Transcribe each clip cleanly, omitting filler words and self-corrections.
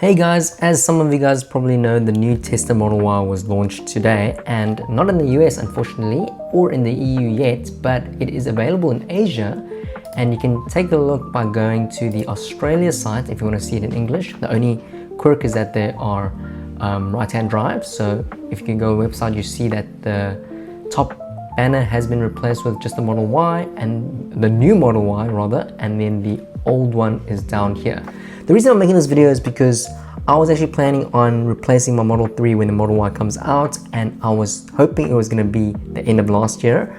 Hey guys, as some of you guys probably know, the new Tesla Model Y was launched today, and not in the US unfortunately, or in the EU yet, but it is available in Asia, and you can take a look by going to the Australia site if you want to see it in English. The only quirk is that there are right-hand drives, so if you can go to the website, you see that the top banner has been replaced with just the Model Y, and the new Model Y rather, and then the old one is down here. The reason I'm making this video is because I was actually planning on replacing my Model 3 when the Model Y comes out, and I was hoping it was going to be the end of last year,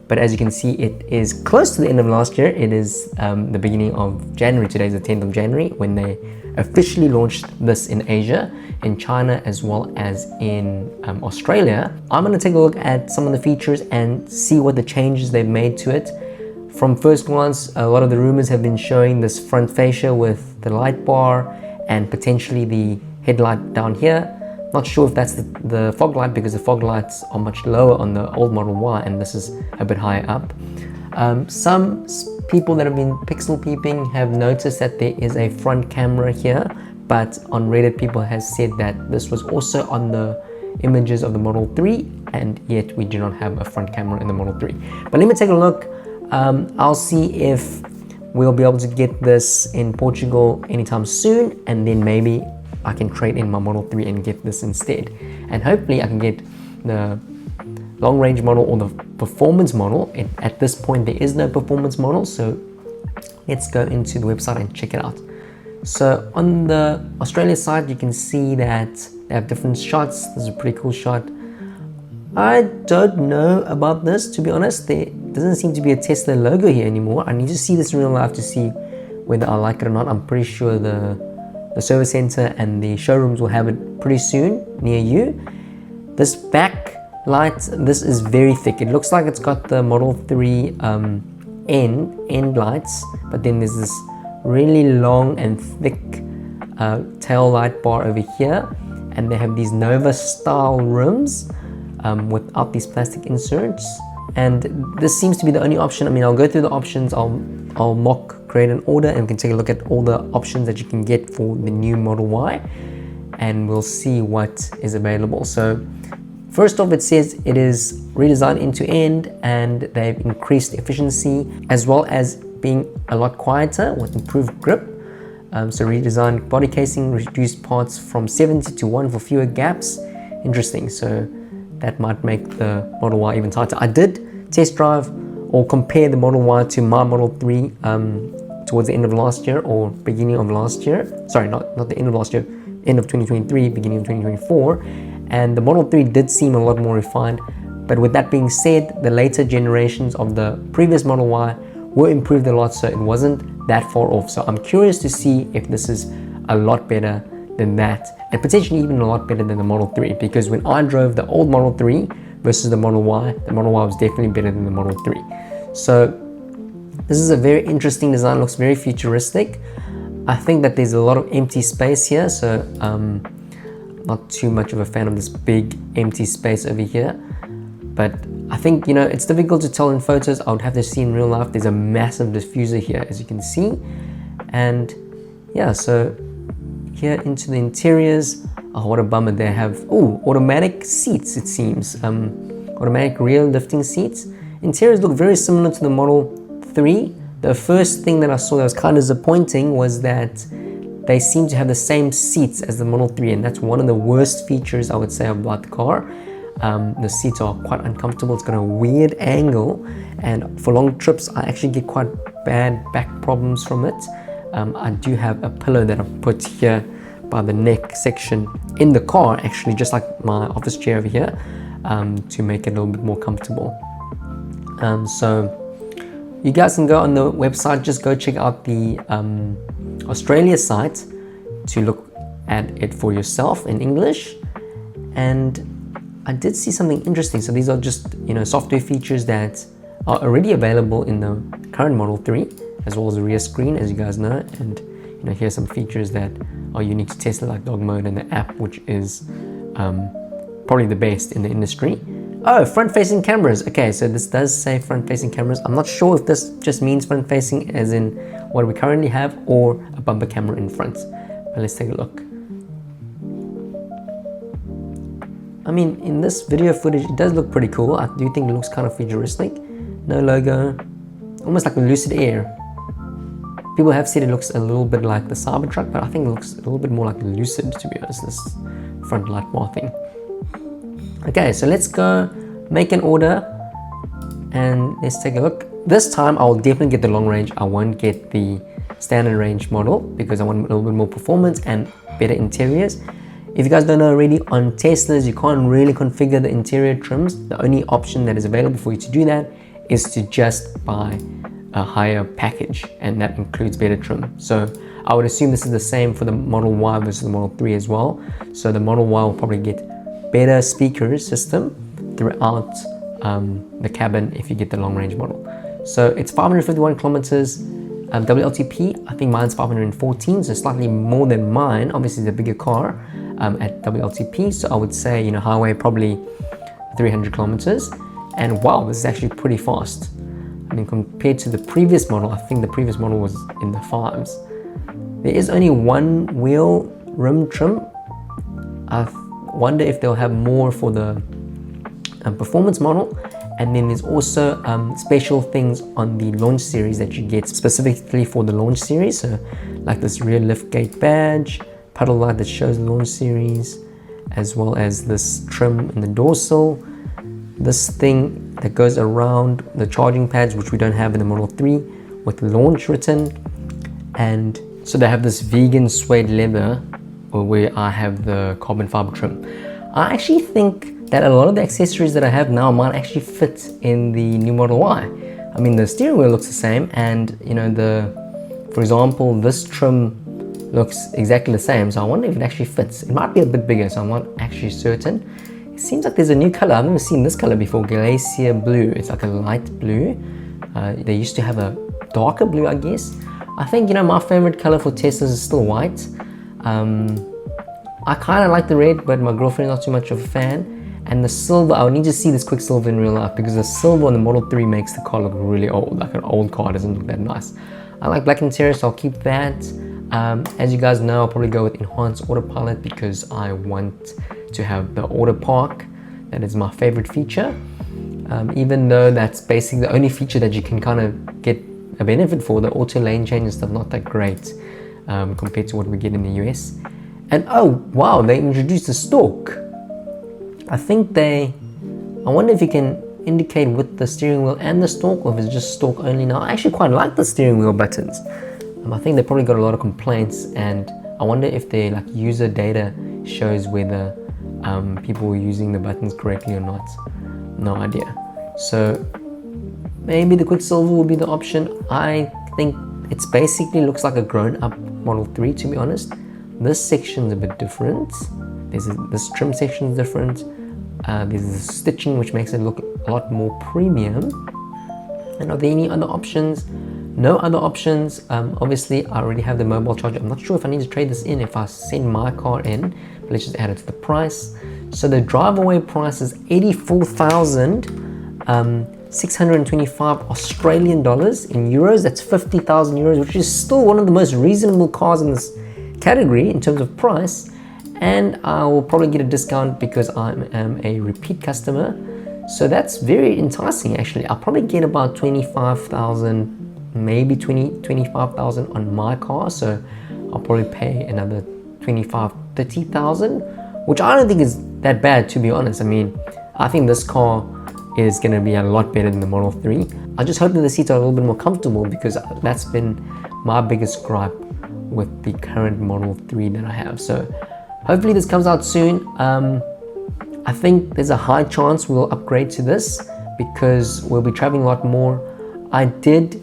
but as you can see, it is close to the end of last year. It is the beginning of January. Today is the 10th of January when they officially launched this in Asia, in China, as well as in Australia. I'm going to take a look at some of the features and see what the changes they've made to it. From first glance, a lot of the rumors have been showing this front fascia with the light bar and potentially the headlight down here. Not sure if that's the fog light, because the fog lights are much lower on the old Model Y and this is a bit higher up. Some people that have been pixel peeping have noticed that there is a front camera here, but on Reddit people have said that this was also on the images of the Model 3, and yet we do not have a front camera in the Model 3. But let me take a look. I'll see if we'll be able to get this in Portugal anytime soon, and then maybe I can trade in my Model 3 and get this instead. And hopefully I can get the long range model or the performance model. At this point there is no performance model, so let's go into the website and check it out. So on the Australia side, you can see that they have different shots. This is a pretty cool shot. I don't know about this, to be honest. There doesn't seem to be a Tesla logo here anymore. I need to see this in real life to see whether I like it or not. I'm pretty sure the service center and the showrooms will have it pretty soon near you. This back light, this is very thick. It looks like it's got the Model 3 end lights, but then there's this really long and thick tail light bar over here, and they have these Nova style rims without these plastic inserts, and this seems to be the only option. I mean, I'll go through the options. I'll mock create an order and we can take a look at all the options that you can get for the new Model Y, and we'll see what is available. So first off, it says it is redesigned end to end, and they've increased efficiency as well as being a lot quieter with improved grip. So redesigned body casing, reduced parts from 70 to 1 for fewer gaps. Interesting. So that might make the Model Y even tighter. I did test drive or compare the Model Y to my Model 3 towards the end of last year or beginning of last year. Sorry, not the end of last year, end of 2023, beginning of 2024. And the Model 3 did seem a lot more refined. But with that being said, the later generations of the previous Model Y were improved a lot, so it wasn't that far off. So I'm curious to see if this is a lot better than that, and potentially even a lot better than the Model 3, because when I drove the old Model 3 versus the Model Y was definitely better than the Model 3. So this is a very interesting design, looks very futuristic. I think that there's a lot of empty space here, so not too much of a fan of this big empty space over here, but I think, you know, it's difficult to tell in photos. I would have to see in real life. There's a massive diffuser here, as you can see, and yeah, so here into the interiors. Oh, what a bummer. They have automatic seats, it seems, automatic rear lifting seats. Interiors look very similar to the Model 3. The first thing that I saw that was kind of disappointing was that they seem to have the same seats as the Model 3, and that's one of the worst features I would say about the car. The seats are quite uncomfortable. It's got a weird angle, and for long trips I actually get quite bad back problems from it. I do have a pillow that I've put here by the neck section in the car, actually, just like my office chair over here, to make it a little bit more comfortable. So you guys can go on the website, just go check out the Australia site to look at it for yourself in English. And I did see something interesting. So these are just, you know, software features that are already available in the current Model 3, as well as the rear screen, as you guys know. And you know, here's some features that are unique to Tesla, like dog mode and the app, which is probably the best in the industry. Oh, front-facing cameras. Okay, so this does say front-facing cameras. I'm not sure if this just means front-facing as in what we currently have, or a bumper camera in front. But let's take a look. I mean, in this video footage, it does look pretty cool. I do think it looks kind of futuristic. No logo, almost like a Lucid Air. People have said it looks a little bit like the Cybertruck, but I think it looks a little bit more like Lucid, to be honest, this front light bar thing. Okay, so let's go make an order and let's take a look. This time I'll definitely get the long range. I won't get the standard range model because I want a little bit more performance and better interiors. If you guys don't know already, on Teslas you can't really configure the interior trims. The only option that is available for you to do that is to just buy a higher package, and that includes better trim. So I would assume this is the same for the Model Y versus the Model 3 as well. So the Model Y will probably get better speaker system throughout the cabin if you get the long range model. So it's 551 kilometers WLTP. I think mine's 514, so slightly more than mine. Obviously the bigger car at WLTP, so I would say, you know, highway probably 300 kilometers. And wow, this is actually pretty fast. I mean, compared to the previous model, I think the previous model was in the 5s. There is only one wheel rim trim. I wonder if they'll have more for the performance model. And then there's also special things on the launch series that you get specifically for the launch series. So like this rear lift gate badge, puddle light that shows the launch series, as well as this trim in the dorsal, this thing that goes around the charging pads, which we don't have in the Model 3, with launch written. And so they have this vegan suede leather where I have the carbon fiber trim. I actually think that a lot of the accessories that I have now might actually fit in the new Model Y. I mean, the steering wheel looks the same, and you know, for example, this trim looks exactly the same, so I wonder if it actually fits. It might be a bit bigger, so I'm not actually certain. It seems like there's a new color. I've never seen this color before, Glacier Blue. It's like a light blue. They used to have a darker blue, I guess. I think, you know, my favorite color for Teslas is still white. I kind of like the red, but my girlfriend's not too much of a fan. And the silver, I would need to see this Quicksilver in real life, because the silver on the Model 3 makes the car look really old. Like an old car doesn't look that nice. I like black interior, so I'll keep that. As you guys know, I'll probably go with enhanced autopilot because I want to have the auto park. That is my favorite feature. Even though that's basically the only feature that you can kind of get a benefit for. The auto lane change and stuff, not that great compared to what we get in the US. And oh wow, they introduced the stalk. I wonder if you can indicate with the steering wheel and the stalk, or if it's just stalk only now. I actually quite like the steering wheel buttons. I think they probably got a lot of complaints, and I wonder if their like user data shows whether people were using the buttons correctly or not. No idea. So maybe the Quicksilver will be the option. I think it's basically looks like a grown-up Model 3, to be honest. This section's a bit different. This trim section is different. There's the stitching, which makes it look a lot more premium. And are there any other options? No other options. Obviously, I already have the mobile charger. I'm not sure if I need to trade this in if I send my car in, but let's just add it to the price. So the drive-away price is 84,625 Australian dollars. In euros, that's 50,000 euros, which is still one of the most reasonable cars in this category in terms of price. And I will probably get a discount because I am a repeat customer. So that's very enticing actually. I'll probably get about 25,000, maybe 25,000 on my car. So I'll probably pay another 30,000, which I don't think is that bad, to be honest. I mean, I think this car is going to be a lot better than the Model 3. I just hope that the seats are a little bit more comfortable, because that's been my biggest gripe with the current Model 3 that I have. So hopefully this comes out soon. I think there's a high chance we'll upgrade to this because we'll be traveling a lot more. I did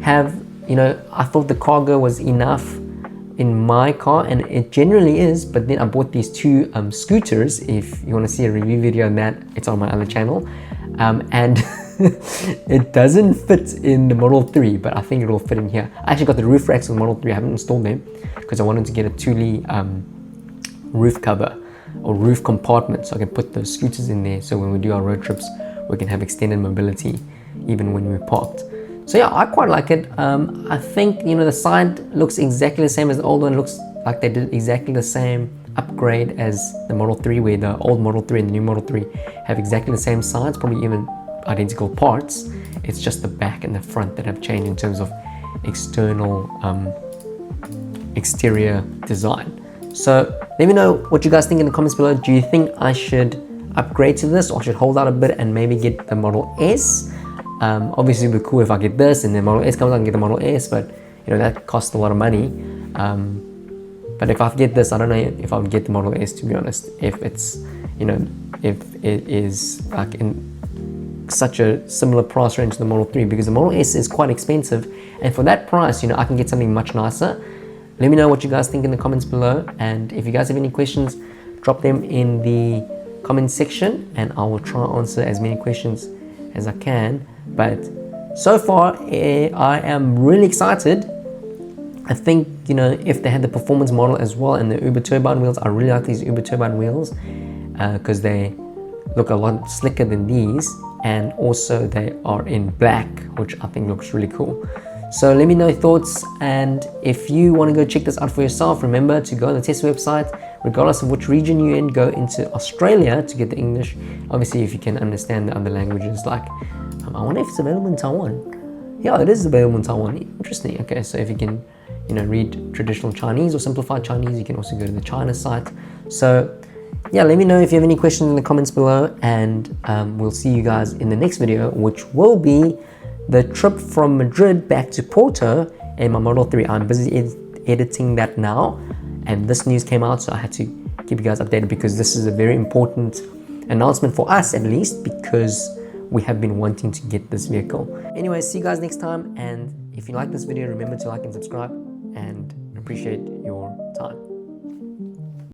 have, you know, I thought the cargo was enough in my car, and it generally is, but then I bought these two scooters. If you want to see a review video on that, it's on my other channel. And it doesn't fit in the Model 3, but I think it will fit in here. I actually got the roof racks on the Model 3. I haven't installed them because I wanted to get a Thule roof cover or roof compartment, so I can put the scooters in there, so when we do our road trips we can have extended mobility even when we're parked. So yeah, I quite like it. I think, you know, the side looks exactly the same as the old one. It looks like they did exactly the same upgrade as the Model 3, where the old Model 3 and the new Model 3 have exactly the same sides, probably even identical parts. It's just the back and the front that have changed in terms of external exterior design. So let me know what you guys think in the comments below. Do you think I should upgrade to this, or I should hold out a bit and maybe get the Model S? Obviously it would be cool if I get this and the Model S comes out and get the Model S, but you know, that costs a lot of money. But if I get this, I don't know if I would get the Model S, to be honest, if it's, you know, if it is like in such a similar price range to the Model 3, because the Model S is quite expensive, and for that price, you know, I can get something much nicer. Let me know what you guys think in the comments below, and if you guys have any questions, drop them in the comment section and I will try and answer as many questions as I can. But so far I am really excited. I think, you know, if they had the performance model as well and the Uber turbine wheels, I really like these Uber turbine wheels because they look a lot slicker than these, and also they are in black, which I think looks really cool. So let me know your thoughts, and if you want to go check this out for yourself, remember to go on the Tesla website, regardless of which region you're in. Go into Australia to get the English. Obviously, if you can understand the other languages, like I wonder if it's available in Taiwan. Yeah, it is available in Taiwan. Interesting. Okay, so if you can, you know, read traditional Chinese or simplified Chinese, you can also go to the China site. So yeah, let me know if you have any questions in the comments below, and we'll see you guys in the next video, which will be the trip from Madrid back to Porto and my Model 3. I'm busy editing that now, and this news came out, so I had to keep you guys updated because this is a very important announcement for us, at least, because we have been wanting to get this vehicle. Anyway, see you guys next time, and if you like this video, remember to like and subscribe, and appreciate your time.